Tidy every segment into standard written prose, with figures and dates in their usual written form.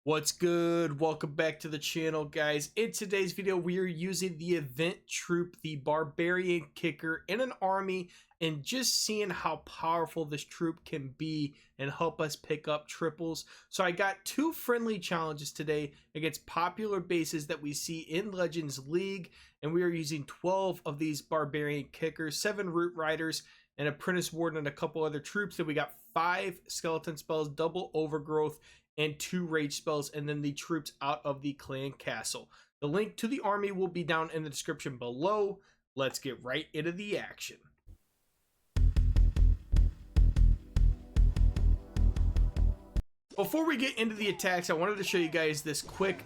What's good? Welcome back to the channel, guys. In today's video, we are using the event troop, the Barbarian kicker, in an army, and just seeing how powerful this troop can be and help us pick up triples. So I got two friendly challenges today against popular bases that we see in Legends League, and we are using 12 of these Barbarian kickers, 7 Root Riders, an Apprentice Warden, and a couple other troops. Then we got 5 skeleton spells, double Overgrowth, and 2 rage spells, and then the troops out of the clan castle. The link to the army will be down in the description below. Let's get right into the action. Before we get into the attacks, I wanted to show you guys this quick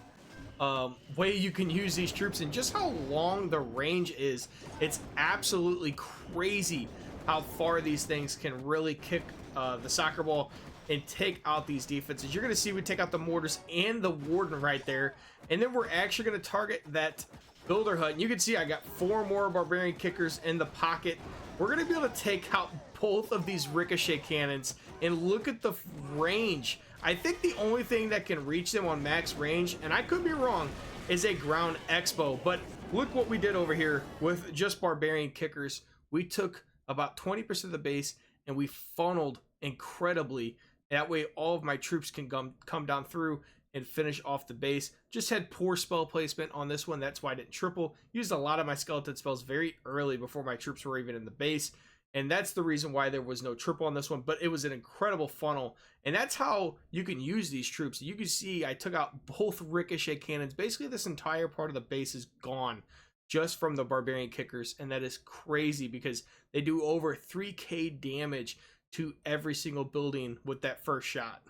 way you can use these troops and just how long the range is. It's absolutely crazy how far these things can really kick the soccer ball and take out these defenses. You're going to see we take out the mortars and the warden right there, and then we're actually going to target that builder hut. And you can see I got 4 more barbarian kickers in the pocket. We're going to be able to take out both of these ricochet cannons, and look at the range. I think the only thing that can reach them on max range, and I could be wrong, is a ground expo. But look what we did over here with just barbarian kickers. We took about 20% of the base and we funneled incredibly. That way all of my troops can come down through and finish off the base. Just had poor spell placement on this one. That's why I didn't triple. Used a lot of my skeleton spells very early before my troops were even in the base. And that's the reason why there was no triple on this one. But it was an incredible funnel. And that's how you can use these troops. You can see I took out both ricochet cannons. Basically this entire part of the base is gone just from the barbarian kickers. And that is crazy because they do over 3k damage to every single building with that first shot.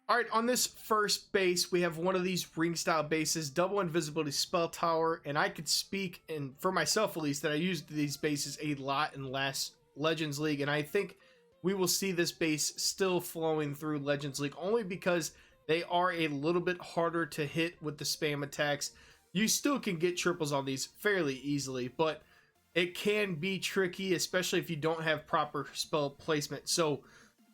All right, on this first base, we have one of these ring style bases, double invisibility spell tower, and I could speak, and for myself at least, that I used these bases a lot in last Legends League, and I think we will see this base still flowing through Legends League only because they are a little bit harder to hit with the spam attacks. You still can get triples on these fairly easily, but it can be tricky, especially if you don't have proper spell placement. So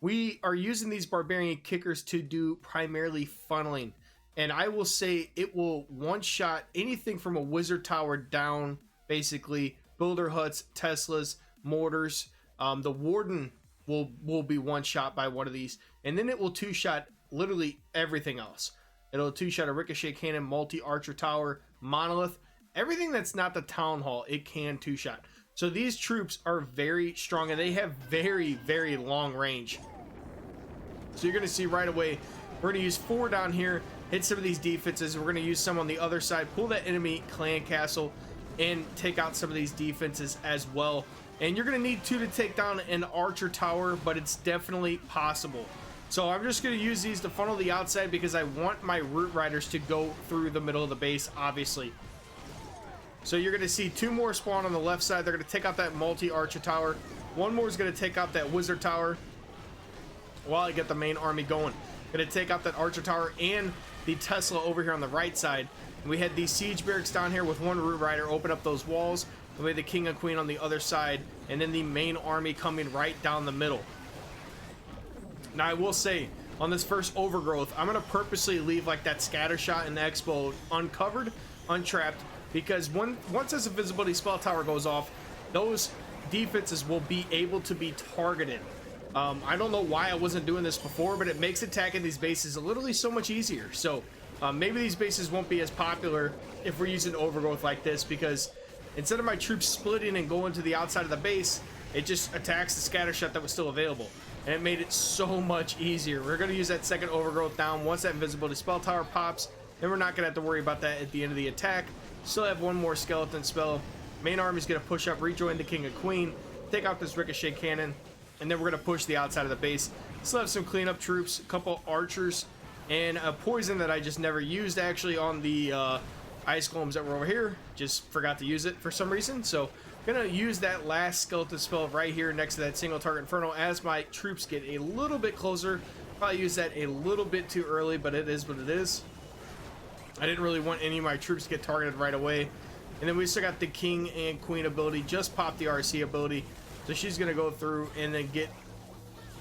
we are using these barbarian kickers to do primarily funneling. And I will say it will one-shot anything from a wizard tower down, basically. Builder huts, Teslas, mortars. The warden will be one-shot by one of these. And then it will two-shot literally everything else. It'll two-shot a ricochet cannon, multi-archer tower, monolith. Everything that's not the town hall, it can two-shot. So these troops are very strong and they have very, very long range. So you're going to see right away, we're going to use 4 down here, hit some of these defenses. We're going to use some on the other side, pull that enemy clan castle, and take out some of these defenses as well. And you're going to need 2 to take down an archer tower, but it's definitely possible. So I'm just going to use these to funnel the outside because I want my root riders to go through the middle of the base, obviously. So you're going to see 2 more spawn on the left side. They're going to take out that multi-archer tower. 1 more is going to take out that wizard tower while I get the main army going. Going to take out that archer tower and the Tesla over here on the right side. And we had these siege barracks down here with 1 root rider open up those walls. And we had the king and queen on the other side. And then the main army coming right down the middle. Now I will say, on this first overgrowth, I'm going to purposely leave like that scatter shot in the expo uncovered, untrapped. Because once this invisibility spell tower goes off, those defenses will be able to be targeted. I don't know why I wasn't doing this before, but it makes attacking these bases literally so much easier. So maybe these bases won't be as popular if we're using overgrowth like this, because instead of my troops splitting and going to the outside of the base, it just attacks the scatter shot that was still available. And it made it so much easier. We're going to use that second overgrowth down. Once that invisibility spell tower pops, then we're not going to have to worry about that at the end of the attack. Still have 1 more skeleton spell. Main army's going to push up, rejoin the king and queen, take out this ricochet cannon, and then we're going to push the outside of the base. Still have some cleanup troops, a couple archers, and a poison that I just never used actually on the ice golems that were over here. Just forgot to use it for some reason. So I'm going to use that last skeleton spell right here next to that single target inferno as my troops get a little bit closer. Probably use that a little bit too early, but it is what it is. I didn't really want any of my troops to get targeted right away. And then we still got the king and queen ability. Just popped the RC ability. So she's going to go through and then get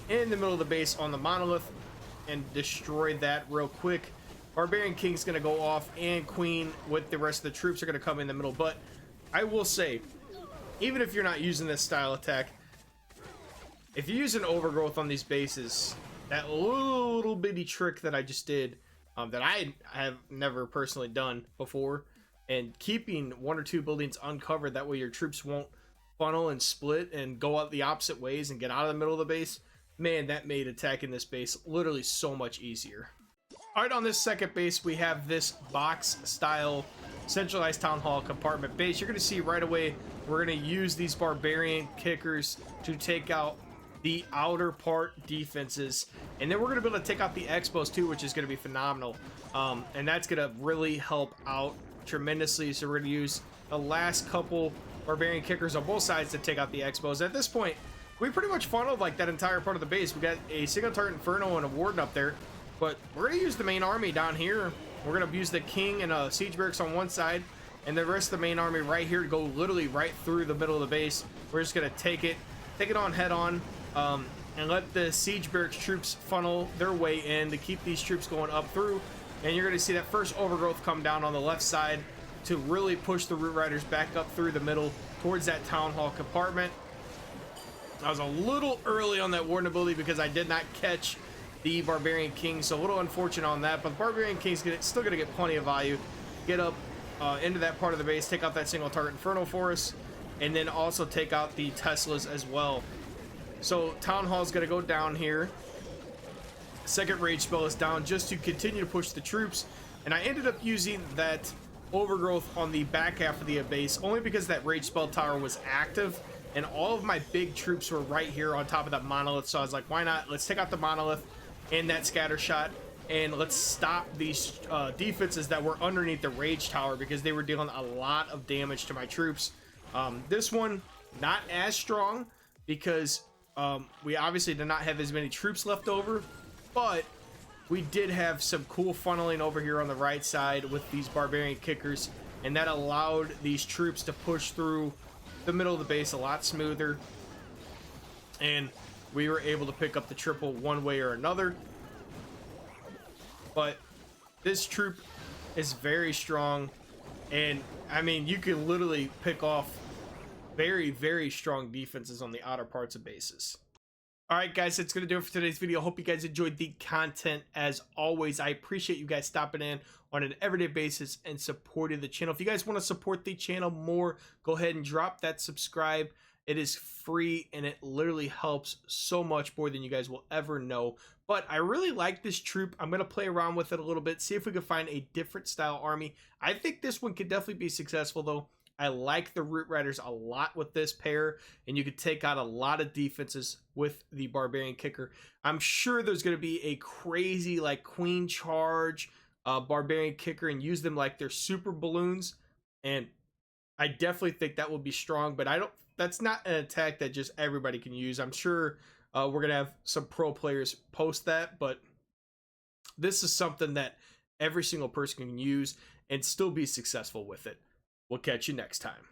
in the middle of the base on the monolith and destroy that real quick. Barbarian King's gonna go off, and Queen with the rest of the troops are gonna come in the middle. But I will say, even if you're not using this style attack, if you use an Overgrowth on these bases, that little bitty trick that I just did, that I have never personally done before, and keeping 1 or 2 buildings uncovered, that way your troops won't funnel and split and go out the opposite ways and get out of the middle of the base, man, that made attacking this base literally so much easier. All right, on this second base, we have this box style centralized town hall compartment base. You're going to see right away we're going to use these barbarian kickers to take out the outer part defenses, and then we're going to be able to take out the expos too, which is going to be phenomenal, and that's going to really help out tremendously. So we're going to use the last couple barbarian kickers on both sides to take out the expos. At this point, we pretty much funneled like that entire part of the base. We got a single target inferno and a warden up there, but we're going to use the main army down here. We're going to use the king and siege barracks on one side, and the rest of the main army right here to go literally right through the middle of the base. We're just going to take it on head on, and let the siege barracks troops funnel their way in to keep these troops going up through. And you're going to see that first Overgrowth come down on the left side to really push the Root Riders back up through the middle towards that town hall compartment. I was a little early on that warden ability because I did not catch the Barbarian King, so a little unfortunate on that, but the Barbarian King's still going to get plenty of value. Get up into that part of the base, take out that single target Inferno for us, and then also take out the Teslas as well. So Town Hall is going to go down here. Second rage spell is down just to continue to push the troops, and I ended up using that Overgrowth on the back half of the base only because that rage spell tower was active, and all of my big troops were right here on top of that monolith. So I was like, why not? Let's take out the monolith and that scatter shot, and let's stop these defenses that were underneath the rage tower because they were dealing a lot of damage to my troops. This one not as strong because we obviously did not have as many troops left over, but we did have some cool funneling over here on the right side with these barbarian kickers, and that allowed these troops to push through the middle of the base a lot smoother, and we were able to pick up the triple one way or another. But this troop is very strong, and I mean, you can literally pick off very, very strong defenses on the outer parts of bases. All right, guys, that's going to do it for today's video. Hope you guys enjoyed the content. As always, I appreciate you guys stopping in on an everyday basis and supporting the channel. If you guys want to support the channel more, go ahead and drop that subscribe. It is free, and it literally helps so much more than you guys will ever know. But I really like this troop. I'm going to play around with it a little bit, see if we can find a different style army. I think this one could definitely be successful, though. I like the Root Riders a lot with this pair, and you could take out a lot of defenses with the Barbarian Kicker. I'm sure there's going to be a crazy, like, Queen Charge Barbarian Kicker and use them like they're super balloons, and I definitely think that will be strong, but that's not an attack that just everybody can use. I'm sure we're going to have some pro players post that, but this is something that every single person can use and still be successful with it. We'll catch you next time.